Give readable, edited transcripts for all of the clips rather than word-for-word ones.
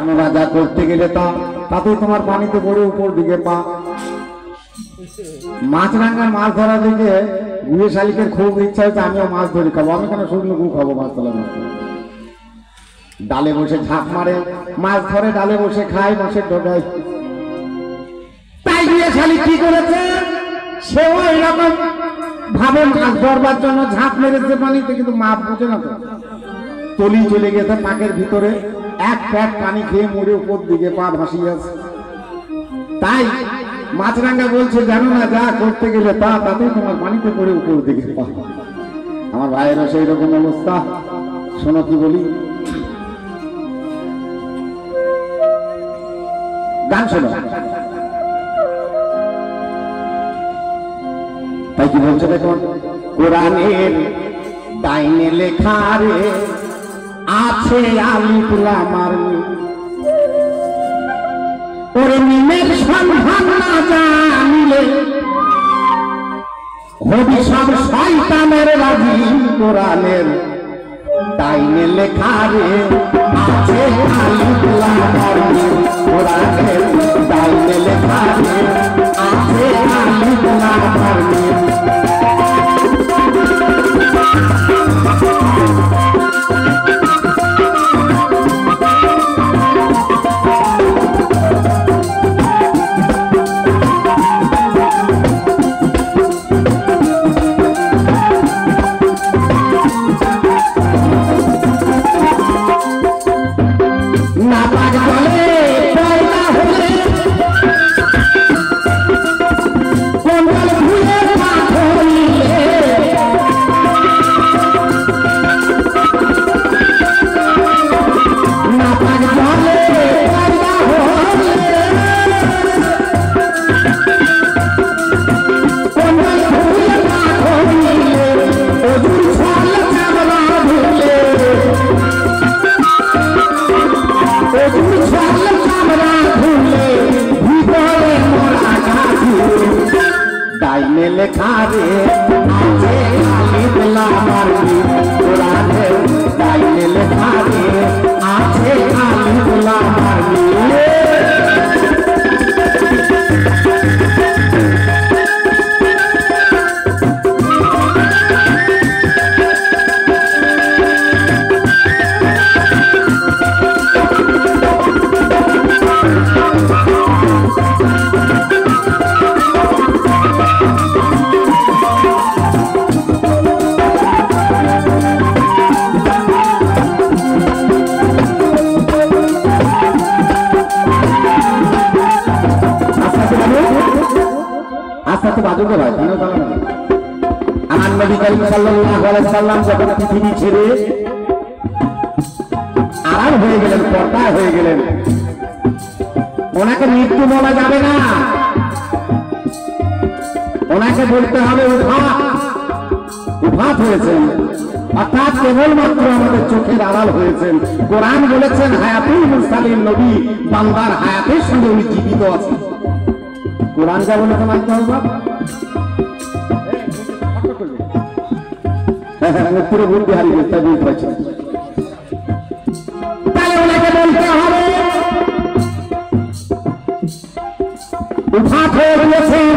আমরা যা করতে গেলে তাতেই তোমার পানিতে পড়ে উপর দিকে পা। মাছরাঙ্গার মাছ ধরা দিকে গুয়ে শালিকের খুব ইচ্ছা হচ্ছে আমিও মাছ ধরে খাবো। আমি কেন শুকনো গু খাবো? মাছ ধরা মাছ ডালে বসে ঝাঁপ মারে, মাছ ধরে ডালে বসে খায়, বসে ঢোকায়। তাই গুয়ে শালিক কি করেছে? সেও এরকম ভাবে মাছ ধরবার জন্য ঝাঁপ মেরেছে পানিতে, কিন্তু মাছ বুঝে না তো, তলি চলে গেছে পাকের ভিতরে, এক প্যাট পানি খেয়ে মরে উপর দিকে পা ভাসিয়ে আছে। তাই মাছরাঙ্গা বলছে জানো না যা করতে গেলে তাতেই তোমার পানিতে পড়ে উপর দিকে পা। আমার ভাইয়েরও সেই রকম অবস্থা। শোনো কি বলি, গান শোনো। তাই কি বলছে দেখুন, কোরআনের ডাইনে লেখা রে আছে আলিফ লাম আর মিম, ওরে মিমের সন্ধান না জানিলে হবি সব শয়তানের রাজি। কোরআনের ডাইনে লেখা রে আছে আলিফ লাম আর মিম, কোরআনের ডাইনে লেখা রে আছে আলিফ লাম আর মিম। লেখা রে আছে আলিফ লাম আর মিম, কোরআনের ডাইনে লেখা রে আছে আলিফ লাম আর মিম। আমার নবী করিম সাল্লাল্লাহু আলাইহি সাল্লাম যখন পৃথিবী ছেড়ে আড়াল হয়ে গেলেন, পর্দা হয়ে গেলেন, ওনাকে মৃত্যু বলা যাবে না, ওনাকে বলতে হবে উফাত হয়েছেন, অর্থাৎ কেবলমাত্র আমাদের চোখের আড়াল হয়েছেন। কোরআন বলেছেন হায়াতুল মুরসালিন, নবী বান্দার হায়াতের সঙ্গে উনি জীবিত আছেন। কোরআন যা বলে তো মানতে হবে। পুরো বুদ্ধি হারিয়ে গেছে, বুঝতে পারছি। তাহলে ওনাকে বলতে হবে উফাত হয়ে গিয়েছেন।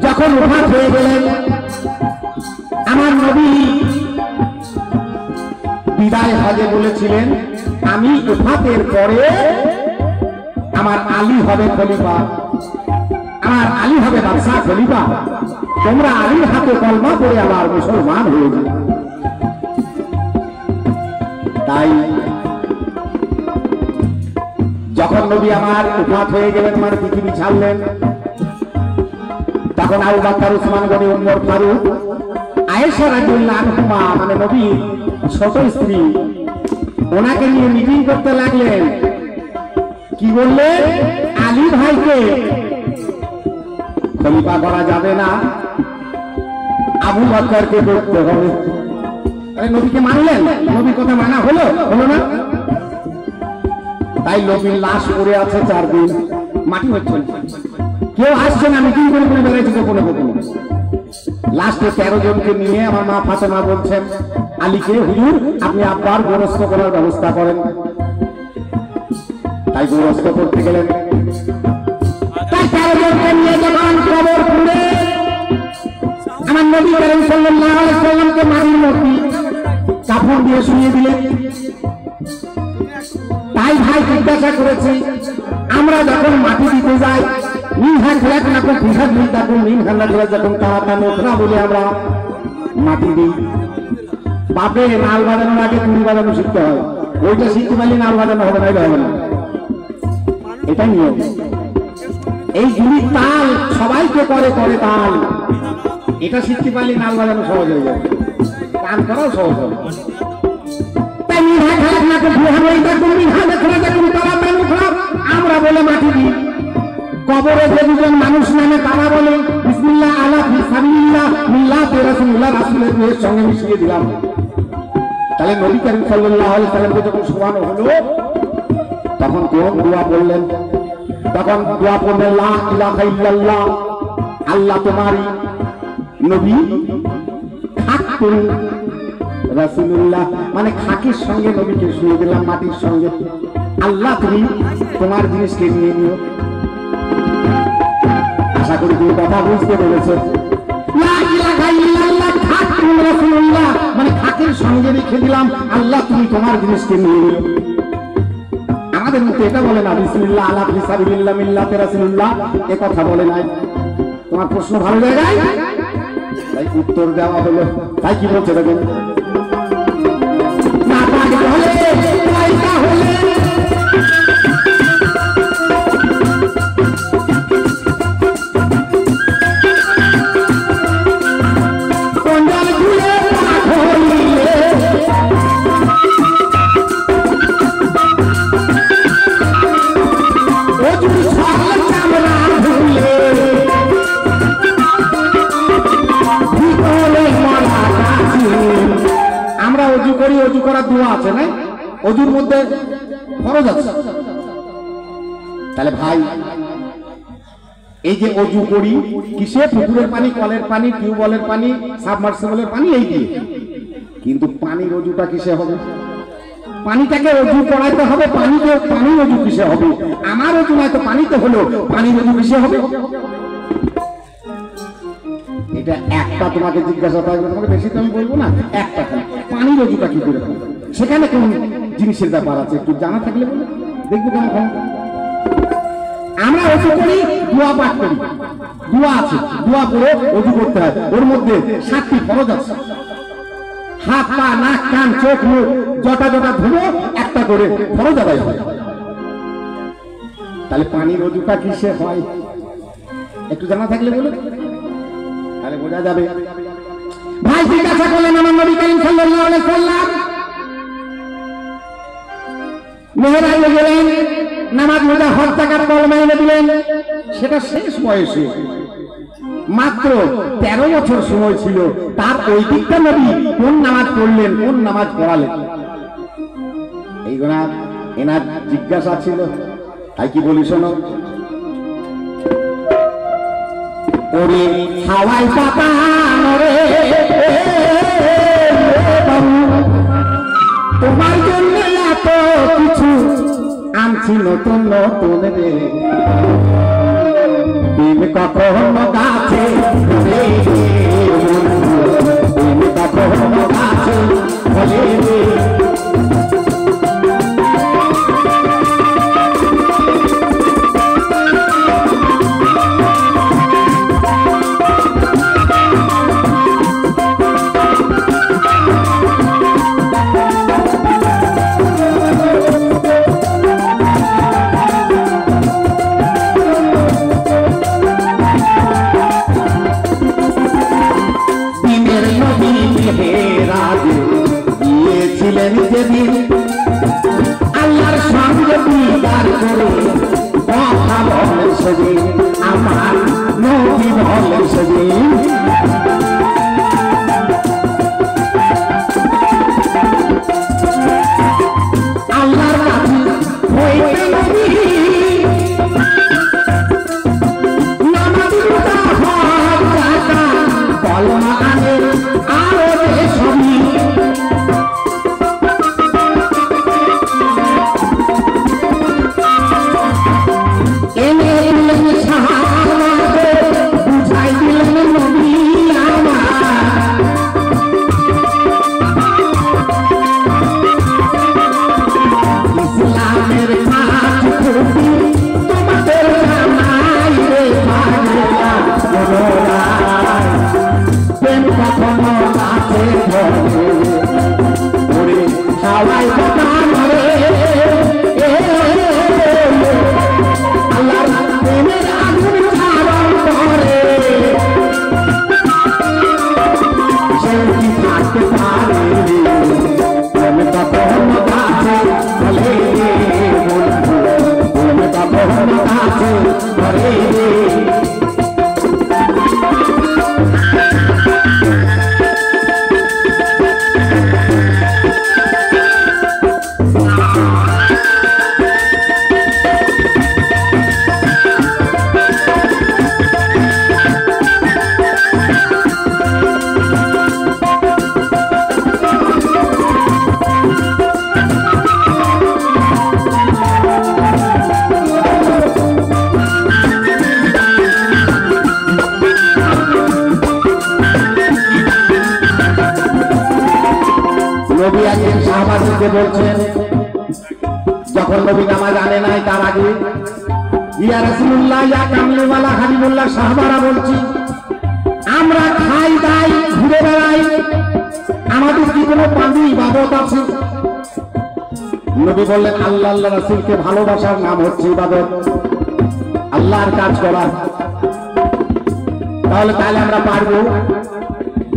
যখন উফাত হয়ে গেলেন, আমার নবী বিদায় হজে বলেছিলেন আমি উফাতের পরে আমার আলী হবে খলিফা, আমার আলী হবে বাদশাহ খলিফা, তোমরা আলীর হাতে কলমা পড়ে আবার মুসলমান হয়ে যাবে। তাই যখন নবী আমার উফাত হয়ে গেলেন, আমার পৃথিবী ছাড়লেন, তখন আবু বকর, উসমান গনি, উমর ফারুক, আয়েশা রাদিয়াল্লাহু আনহা মানে নবী ছোট স্ত্রী, ওনাকে নিয়ে মিটিং করতে লাগলেন। কি বললেন? আলী ভাইকে খলিফা করা যাবে না, আবু বকরকে করতে হবে। নবীকে মানলেন, নবীর কথা মানা হলো না? তাই নবীর লাশ পড়ে আছে 4 দিন, মাটি হচ্ছে, কেউ আসছে না, মিটিং করে বেড়াইছে গোপনে গোপনে। লাস্টে 13 জনকে নিয়ে আমার মা ফাতেমা বলছেন আলীকে, হুজুর আপনি আব্বার গোরস্ত করার ব্যবস্থা করেন। তাই গোরস্ত করতে গেলেন। তাই 13 জনকে নিয়ে যখন কবর খুঁড়ে আমার নবী করিম সাল্লাল্লাহু আলাইহি ওয়াসাল্লামকে মাটির মধ্যে কাফন দিয়ে শুইয়ে দিলেন। তাই ভাই জিজ্ঞাসা করেছি, আমরা যখন মাটি দিতে যাই মিনহা খালাকনাকুম ফিহা নুইদাকুম মিনহা নাখরাজাকুম তারাতান উখরা বলে আমরা মাটি দিই। বাপে নাল বাজানোর আগে তুড়ি বাজানো শিখতে হয়, ওইটা শিখতে পারলে নাল বাজানো হবে না, হবে না, এটাই নিয়ম। এই জুড়ি তাল সবাইকে করে করে তাল, এটা শিখতে পারলে নাল বাজানো সহজ হয়ে যাবে, গান করাও সহজ হবে। তাই মিনহা খালাকনাকুম ফিহা নুইদাকুম মিনহা নাখরাজাকুম তারাতান উখরা আমরা বলে মাটি দিই। কবরে যে দুজন মানুষ নামে তারা বলে বিসমিল্লাহ আলা ফি সাবিলিল্লাহ মিল্লাতে রাসূলুল্লাহ, রাসূলের রূহের সঙ্গে মিশিয়ে দিলাম। তাহলে নবী করিম সাল্লাল্লাহু আলাইহি সাল্লামকে যখন শোয়ানো হলো তখন কোন দোয়া বললেন? তখন দোয়া পড়লেন লা ইলাহা ইল্লাল্লাহ, আল্লাহ তোমারই নবী, খাকুন রাসূলুল্লাহ, মানে খাকির সঙ্গে নবীকে শুয়ে দিলাম মাটির সঙ্গে। আল্লাহ তুমি তোমার জিনিসকে নিয়ে নিও। আশা করি তুমি কথা বুঝতে পেরেছ। লা ইলাহা ইল্লাল্লাহ খাকুন রাসূলুল্লাহ, মানে খাকির সঙ্গে রেখে দিলাম, আল্লাহ তুমি তোমার জিনিসকে নিয়ে নিও। আমাদের মধ্যে এটা বলে না বিসমিল্লাহ আলা ফি সাবিলিল্লাহ মিল্লাতে রাসূলুল্লাহ, এ কথা বলে নাই। তোমার প্রশ্ন ভালো জায়গায়, তাই উত্তর দেওয়া হলো। তাই কি বলছে দেখুন, না পারি হলে পাইতা হলে অজু করার দোয়া আছে না, অজুর মধ্যে ফরজ আছে। তাহলে ভাই এই যে অজু করি কিসে? পুকুরের পানি, কলের পানি, টিউবওয়েলের পানি, সাবমার্সিবলের পানি, এই দিয়ে। কিন্তু পানির অজুটা কিসে হবে? পানিটাকে অজু করাইতে হবে, পানিকে পানির অজু কিসে হবে? আমার অজু নয়তো পানিতে হলো, পানির অজু কিসে হবে? এটা একটা তোমাকে জিজ্ঞাসা থাকবে, তোমাকে বেশি তো আমি বলবো না, একটা পানির অজুটা কি করে হবে? সেখানে কোন জিনিসের ব্যাপার আছে একটু জানা থাকলে বলে দেখবো কেমন ক্ষমতা। আমরা অজু করি, দোয়া পাঠ করি, দোয়া আছে, দোয়া করে অজু করতে হয়। ওর মধ্যে 7টি ফরজ আছে। হাত পা নাক কান চোখ মুখ যটা যটা ধুলো একটা করে ফরজ আদায় হয়। তাহলে পানির অজুটা কিসে হয় একটু জানা থাকলে বলে তাহলে বোঝা যাবে। ভাই জিজ্ঞাসা করলেন আমার নবী করিম সাল্লাল্লাহু আলাইহি ওয়াসাল্লাম, মেহরাবে গেলেন, নামাজ রোজা হজ যাকাত কলমা এনে দিলেন, সেটা শেষ বয়সে মাত্র 13 বছর সময় ছিল। তার ওই দিকটা নবী কোন নামাজ পড়লেন, কোন নামাজ পড়ালেন, এইগুলা এনার জিজ্ঞাসা ছিল। তাই কি বলি শোনো, ওরে হাওয়াই পাতানো রে তোমার জন্য এত কিছু আনছি নতুন নতুন রে, দিন কখনো গাছে দিন কখনো গাছে বলে রে। আল্লাহর সঙ্গে দিদার করে কথা বলে সেদিন আমার নবী বলে সেদিন, আল্লাহর কাছে হইতে নবী নামাজ রোজা হজ যাকাত কলমা আনে আরো ছবি ঘরে রে। নবী একদিন সাহাবাদেরকে বলছেন, যখন নবী নামাজ আনে নাই তার আগে, ইয়া রাসূলুল্লাহ ইয়া কামলিওয়ালা হাবিবুল্লাহ, সাহাবারা বলছি আমরা খাই দাই ঘুরে বেড়াই, আমাদের কি কোনো পানি ইবাদত আছে? নবী বললেন, আল্লাহ আল্লাহ রাসূলকে ভালোবাসার নাম হচ্ছে ইবাদত, আল্লাহর কাজ করা। তাহলে আমরা পারবো?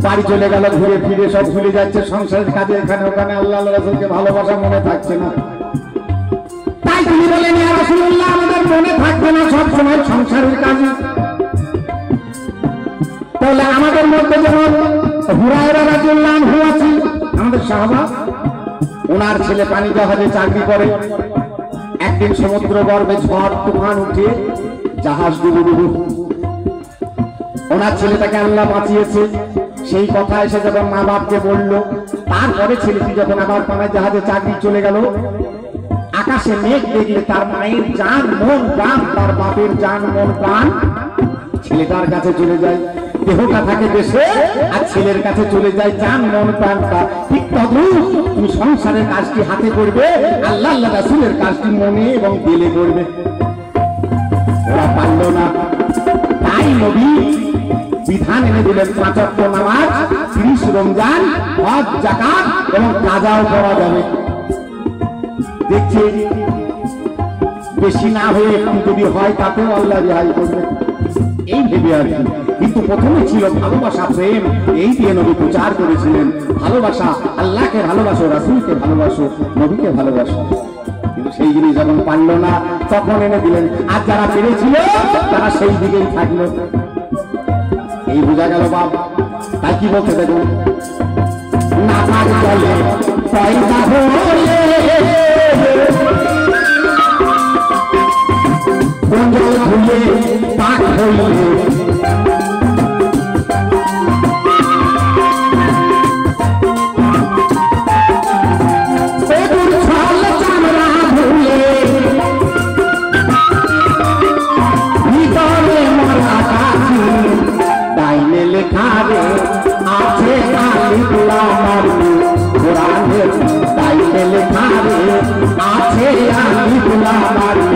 বাড়ি চলে গেল, ঘুরে ফিরে সব ভুলে যাচ্ছে, সংসারের কাজে এখানে ওখানে, আল্লাহ আল্লাহ রাসূলকে ভালোবাসা মনে থাকছে না। তাই তিনি বলেন, ইয়া রাসূলুল্লাহ আমাদের মনে থাকবে না সব সময় সংসারের কাজে। তাহলে আমাদের মধ্যে যেমন হুরায়রা রাদিয়াল্লাহু আনহু আছে, আমাদের সাহাবা, ওনার ছেলে পানি জাহাজে চাকরি করে। একদিন সমুদ্র গর্ভে ঝড় তুফান উঠে জাহাজ ডুবে ডুবে, ওনার ছেলেটাকে আল্লাহ বাঁচিয়েছে। সেই কথা এসে যখন মা বাপকে বললো, তারপরে ছেলেটি যখন আবার পানায় জাহাজে চাকরি চলে গেল, আকাশে মেঘ দেখলে তার মায়ের জান মন প্রাণ, তার বাপের জান মন প্রাণ ছেলেটার কাছে চলে যায়। দেহটা থাকে দেশে আর ছেলের কাছে চলে যায় জান মন প্রাণটা। ঠিক তদ্রুপ তুমি সংসারের কাজটি হাতে করবে, আল্লাহ আল্লাহ রাসূলের কাজটি মনে এবং দিলে করবে। ওরা পারল না, তাই নবী বিধান এনে দিলেন 5 ওয়াক্ত নামাজ, 30 রমজান, হজ, যাকাত এবং কাজাও করা যাবে। দেখছি বেশি না হয়ে একটু যদি হয় তাতেও আল্লাহ রেহাই করবে, এই ভেবে আর কি। কিন্তু প্রথমে ছিল ভালোবাসা, প্রেম, এই দিয়ে নবী প্রচার করেছিলেন। ভালোবাসা, আল্লাহকে ভালোবাসো, রাসূলকে ভালোবাসো, নবীকে ভালোবাসো। কিন্তু সেই জিনিস যখন পারল না তখন এনে দিলেন। আর যারা পেরেছিল তারা সেই দিকেই থাকলো। এই বোঝা গেল বাপ। তাই কি বলতে দেখুন, না পাক চলে পয়সা হলে কোন জল ধুয়ে পাক হইলে, আছে আলিফুল্লাহ মারু কোরআনে, তাইলে লেখা রে আছে আলিফুল্লাহ মারু।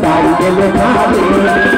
তাই গেলে খাবে